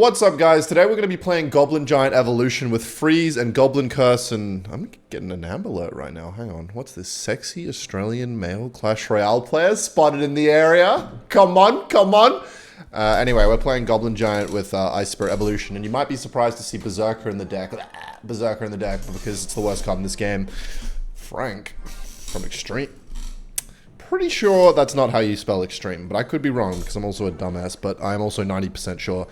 What's up, guys? Today we're going to be playing Goblin Giant Evolution with Freeze and Goblin Curse, and I'm getting an amber alert right now. Hang on. What's this? Sexy Australian male Clash Royale player spotted in the area. Come on, come on. Anyway, we're playing Goblin Giant with Ice Spirit Evolution, and you might be surprised to see Berserker in the deck. Berserker in the deck, because it's the worst card in this game. Frank from Extreme. Pretty sure that's not how you spell Extreme, but I could be wrong because I'm also a dumbass, but I'm also 90% sure.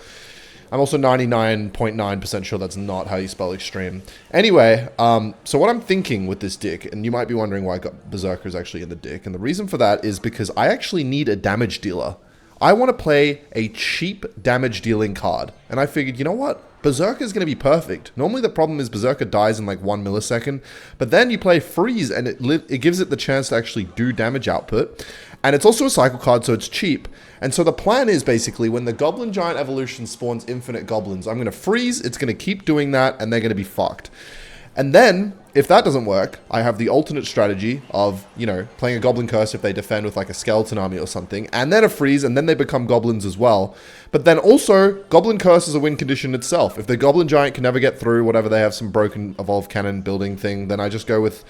I'm also 99.9% sure that's not how you spell Extreme. Anyway, so what I'm thinking with this deck, and you might be wondering why I got Berserkers actually in the deck, and the reason for that is because I actually need a damage dealer. I want to play a cheap damage dealing card, and I figured, you know what? Berserker is going to be perfect. Normally the problem is Berserker dies in like 1 millisecond, but then you play Freeze and it gives it the chance to actually do damage output. And it's also a cycle card, so it's cheap. And so the plan is basically when the Goblin Giant Evolution spawns infinite goblins, I'm going to freeze, it's going to keep doing that, and they're going to be fucked. And then, if that doesn't work, I have the alternate strategy of, you know, playing a Goblin Curse if they defend with like a Skeleton Army or something, and then a freeze, and then they become goblins as well. But then also, Goblin Curse is a win condition itself. If the Goblin Giant can never get through, whatever they have some broken Evolved Cannon building thing, then I just go with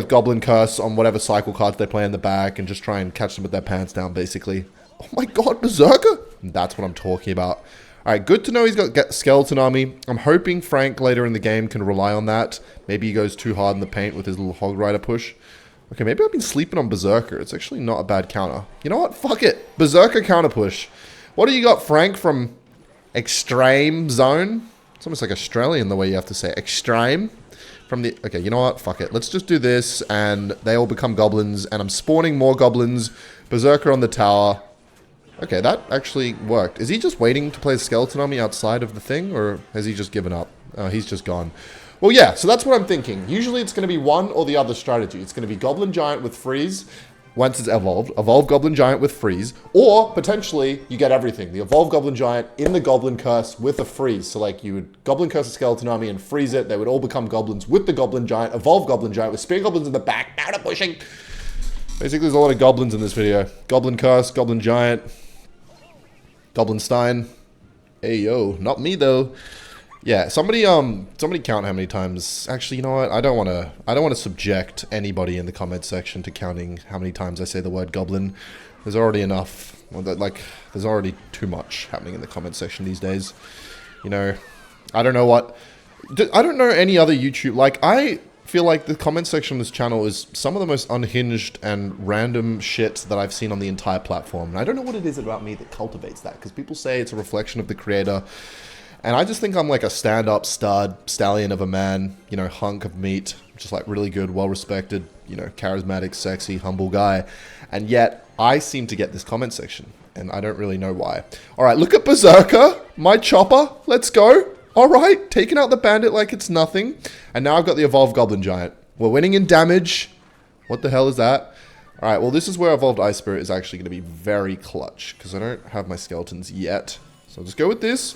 Goblin Curse on whatever cycle cards they play in the back and just try and catch them with their pants down, basically. Oh my god, Berserker? That's what I'm talking about. Alright, good to know he's got Skeleton Army. I'm hoping Frank later in the game can rely on that. Maybe he goes too hard in the paint with his little Hog Rider push. Okay, maybe I've been sleeping on Berserker. It's actually not a bad counter. You know what? Fuck it. Berserker counter push. What do you got, Frank, from Extreme Zone? It's almost like Australian the way you have to say Extreme. From the... Okay, you know what? Fuck it. Let's just do this, and they all become goblins, and I'm spawning more goblins. Berserker on the tower. Okay, that actually worked. Is he just waiting to play the Skeleton Army outside of the thing, or has he just given up? He's just gone. Well, yeah, so that's what I'm thinking. Usually it's going to be one or the other strategy. It's going to be Goblin Giant with Freeze, once it's evolved. Evolve Goblin Giant with Freeze. Or, potentially, you get everything. The Evolve Goblin Giant in the Goblin Curse with a Freeze. So, like, you would Goblin Curse a Skeleton Army and freeze it. They would all become goblins with the Goblin Giant. Evolve Goblin Giant with Spear Goblins in the back. Now to pushing. Basically, there's a lot of goblins in this video. Goblin Curse, Goblin Giant... Goblinstein. Hey, yo. Not me, though. Yeah, somebody count how many times... Actually, you know what? I don't want to subject anybody in the comment section to counting how many times I say the word goblin. There's already enough. Well, there's already too much happening in the comment section these days. You know, I don't know what... I don't know any other YouTube... Like, I feel like the comment section on this channel is some of the most unhinged and random shit that I've seen on the entire platform. And I don't know what it is about me that cultivates that, because people say it's a reflection of the creator. And I just think I'm like a stand-up stud, stallion of a man, you know, hunk of meat, just like really good, well-respected, you know, charismatic, sexy, humble guy. And yet, I seem to get this comment section, and I don't really know why. Alright, look at Berserker, my chopper, let's go. Alright, taking out the bandit like it's nothing. And now I've got the Evolved Goblin Giant. We're winning in damage. What the hell is that? Alright, well this is where Evolved Ice Spirit is actually going to be very clutch, because I don't have my skeletons yet. So I'll just go with this.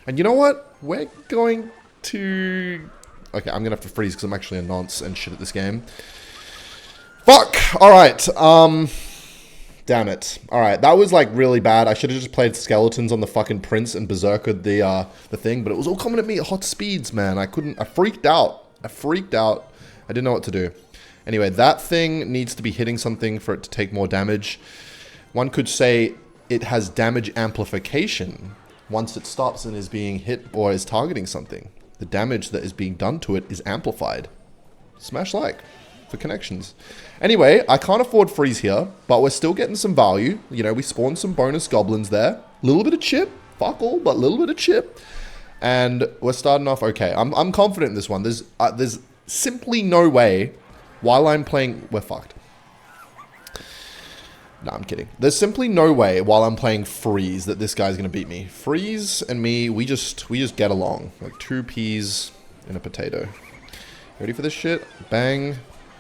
And you know what? We're going to... Okay, I'm going to have to freeze because I'm actually a nonce and shit at this game. Fuck! Alright, damn it. Alright, that was like really bad. I should have just played skeletons on the fucking Prince and Berserker the thing, but it was all coming at me at hot speeds, man. I freaked out. I didn't know what to do. Anyway, that thing needs to be hitting something for it to take more damage. One could say it has damage amplification once it stops and is being hit or is targeting something. The damage that is being done to it is amplified. Smash like for connections. Anyway, I can't afford freeze here, but we're still getting some value. You know, we spawned some bonus goblins there. A little bit of chip. Fuck all, but a little bit of chip. And we're starting off okay. I'm confident in this one. There's simply no way while I'm playing... We're fucked. No, I'm kidding. There's simply no way while I'm playing Freeze that this guy's going to beat me. Freeze and me, we just get along. Like 2 peas in a potato. Ready for this shit? Bang.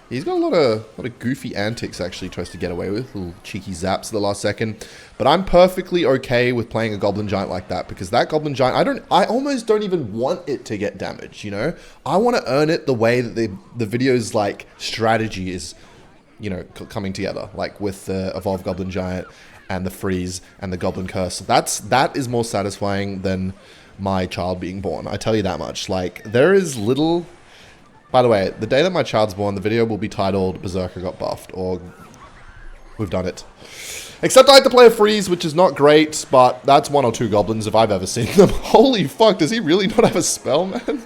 He's got a lot of goofy antics actually he tries to get away with. Little cheeky zaps at the last second. But I'm perfectly okay with playing a Goblin Giant like that, because that Goblin Giant, I almost don't even want it to get damage, you know? I want to earn it the way that the video's like strategy is, you know, coming together, like with the Evolved Goblin Giant. and the freeze and the goblin curse. That is more satisfying than my child being born. I tell you that much. Like, there is little... By the way, the day that my child's born, the video will be titled Berserker Got Buffed, or we've done it. Except I had to play a freeze, which is not great, but that's 1 or 2 goblins if I've ever seen them. Holy fuck, does he really not have a spell, man?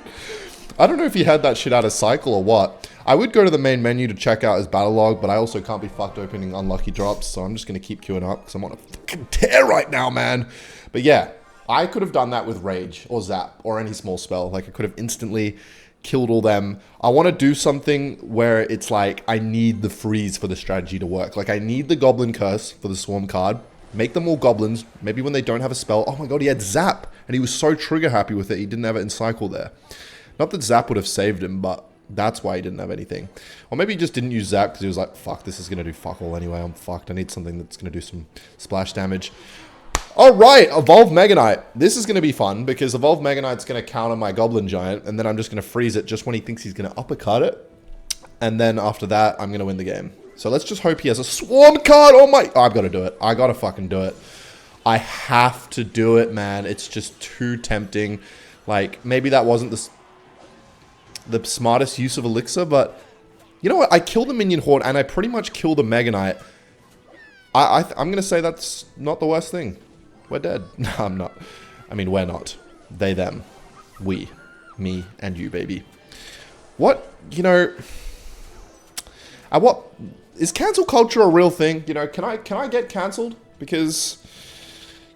I don't know if he had that shit out of cycle or what. I would go to the main menu to check out his battle log, but I also can't be fucked opening unlucky drops, so I'm just going to keep queuing up, because I'm on a fucking tear right now, man. But yeah, I could have done that with Rage, or Zap, or any small spell. Like, I could have instantly killed all them. I want to do something where it's like, I need the freeze for the strategy to work. Like, I need the Goblin Curse for the Swarm card. Make them all goblins. Maybe when they don't have a spell. Oh my god, he had Zap, and he was so trigger happy with it, he didn't have it in cycle there. Not that Zap would have saved him, but that's why he didn't have anything. Or maybe he just didn't use Zap because he was like, fuck, this is going to do fuck all anyway. I'm fucked. I need something that's going to do some splash damage. Alright, Evolve Mega Knight. This is going to be fun because Evolve Mega Knight's going to counter my Goblin Giant, and then I'm just going to freeze it just when he thinks he's going to uppercut it. And then after that, I'm going to win the game. So let's just hope he has a Swarm card. Oh my... Oh, I've got to do it. I got to fucking do it. I have to do it, man. It's just too tempting. Like, maybe that wasn't the smartest use of Elixir, but... You know what? I killed the Minion Horde, and I pretty much killed the Mega Knight. I'm going to say that's not the worst thing. We're dead. No, I'm not. I mean, we're not. They, them. We. Me and you, baby. What, you know... what... Is cancel culture a real thing? You know, can I get cancelled? Because...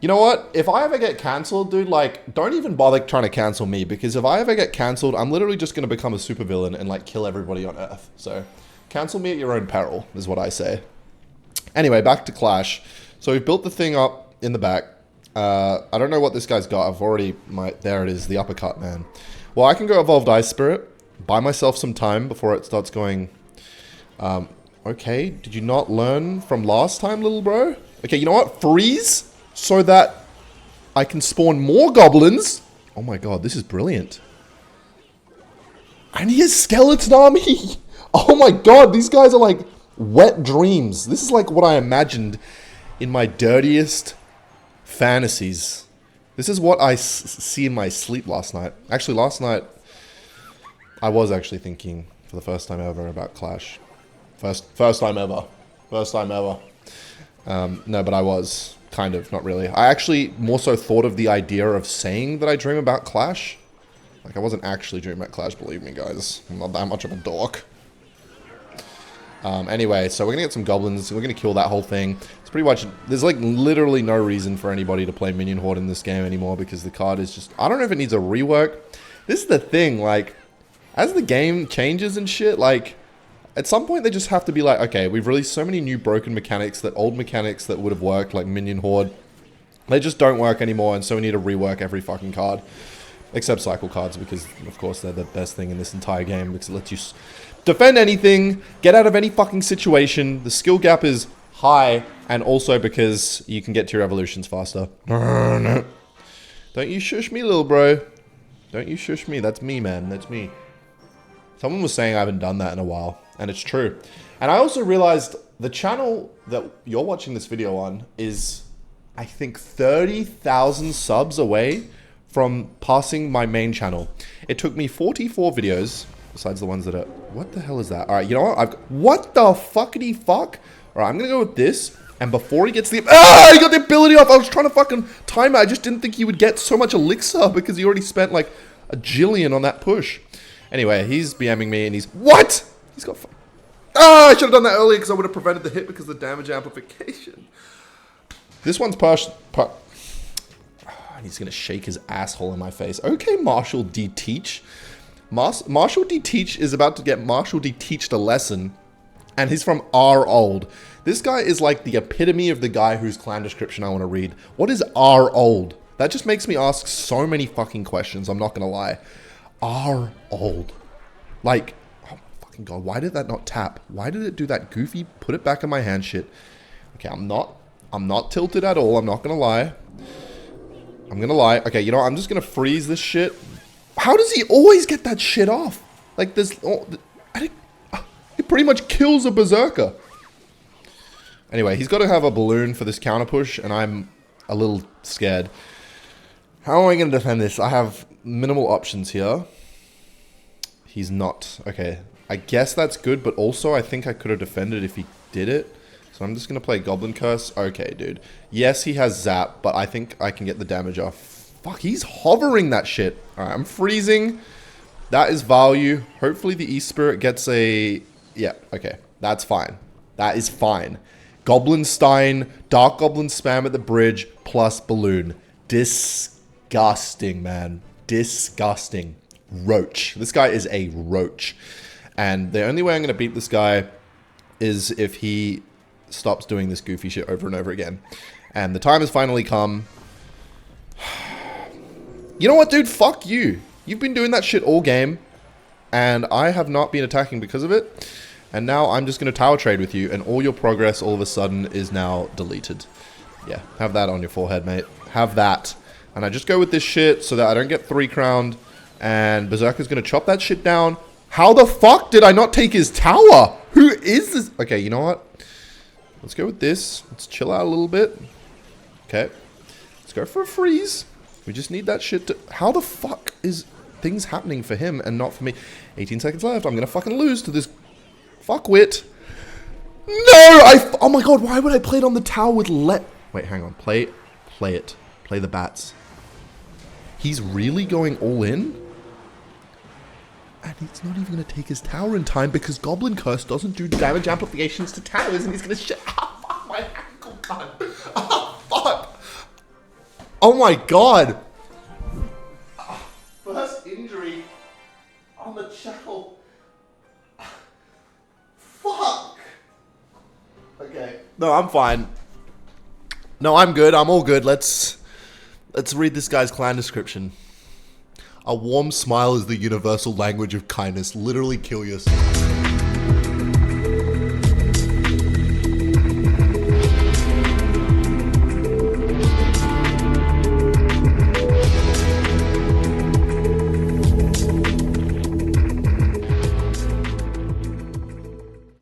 You know what? If I ever get cancelled, dude, like, don't even bother trying to cancel me. Because if I ever get cancelled, I'm literally just going to become a supervillain and, like, kill everybody on Earth. So, cancel me at your own peril, is what I say. Anyway, back to Clash. So, we've built the thing up in the back. I don't know what this guy's got. I've already... There it is, the uppercut, man. Well, I can go Evolved Ice Spirit. Buy myself some time before it starts going... okay, did you not learn from last time, little bro? Okay, you know what? Freeze, so that I can spawn more goblins. Oh my god, this is brilliant. And he has Skeleton Army. Oh my god, these guys are like wet dreams. This is like what I imagined in my dirtiest fantasies. This is what I see in my sleep last night. Actually, last night, I was actually thinking for the first time ever about Clash. First time ever. First time ever. No, but I was. Kind of, not really. I actually more so thought of the idea of saying that I dream about Clash. Like, I wasn't actually dreaming about Clash, believe me, guys. I'm not that much of a dork. Anyway, so we're gonna get some goblins. We're gonna kill that whole thing. It's pretty much... There's, like, literally no reason for anybody to play Minion Horde in this game anymore because the card is just... I don't know if it needs a rework. This is the thing, like... As the game changes and shit, like... At some point, they just have to be like, okay, we've released so many new broken mechanics that old mechanics that would have worked, like Minion Horde, they just don't work anymore, and so we need to rework every fucking card. Except cycle cards, because, of course, they're the best thing in this entire game, because it lets you defend anything, get out of any fucking situation, the skill gap is high, and also because you can get to your evolutions faster. Don't you shush me, little bro. Don't you shush me. That's me, man. That's me. Someone was saying I haven't done that in a while. And it's true. And I also realized the channel that you're watching this video on is, I think, 30,000 subs away from passing my main channel. It took me 44 videos, besides the ones that are... What the hell is that? Alright, you know what? What the fuckity fuck? Alright, I'm gonna go with this. And before he gets the... Ah! He got the ability off! I was trying to fucking time it. I just didn't think he would get so much elixir because he already spent, like, a jillion on that push. Anyway, he's BMing me and he's... What?! He's got... Ah, I should have done that earlier because I would have prevented the hit because of the damage amplification. This one's and he's going to shake his asshole in my face. Okay, Marshall D. Teach. Marshall D. Teach is about to get Marshall D. Teached a lesson. And he's from R. Old. This guy is like the epitome of the guy whose clan description I want to read. What is R. Old? That just makes me ask so many fucking questions. I'm not going to lie. R. Old. Like... God, why did that not tap? Why did it do that goofy put it back in my hand shit? Okay, I'm not tilted at all. I'm not gonna lie. Okay, you know what? I'm just gonna freeze this shit. How does he always get that shit off? Like, there's... it pretty much kills a berserker. Anyway, he's got to have a balloon for this counter push, and I'm a little scared. How am I going to defend this? I have minimal options here. He's not. Okay, I guess that's good, but also I think I could have defended if he did it. So I'm just going to play Goblin Curse. Okay, dude. Yes, he has Zap, but I think I can get the damage off. Fuck, he's hovering that shit. Alright, I'm freezing. That is value. Hopefully the E-Spirit gets a... Yeah, okay. That's fine. That is fine. Goblin Stein, Dark Goblin spam at the bridge, plus balloon. Disgusting, man. Disgusting. Roach. This guy is a roach. And the only way I'm going to beat this guy is if he stops doing this goofy shit over and over again. And the time has finally come. You know what, dude? Fuck you. You've been doing that shit all game. And I have not been attacking because of it. And now I'm just going to tower trade with you. And all your progress all of a sudden is now deleted. Yeah, have that on your forehead, mate. Have that. And I just go with this shit so that I don't get 3 crowned. And Berserker's going to chop that shit down. How the fuck did I not take his tower? Who is this? Okay, you know what? Let's go with this. Let's chill out a little bit. Okay. Let's go for a freeze. We just need that shit to... How the fuck is things happening for him and not for me? 18 seconds left. I'm going to fucking lose to this fuckwit. No! Oh my god, why would I play it on the tower with Wait, hang on. Play it. Play the bats. He's really going all in? And he's not even going to take his tower in time because Goblin Curse doesn't do damage amplifications to towers and he's going to shit. Oh, fuck my ankle, gun. Oh, fuck. Oh my god. First injury on the channel. Fuck. Okay. No, I'm fine. No, I'm good. I'm all good. Let's read this guy's clan description. A warm smile is the universal language of kindness. Literally kill yourself.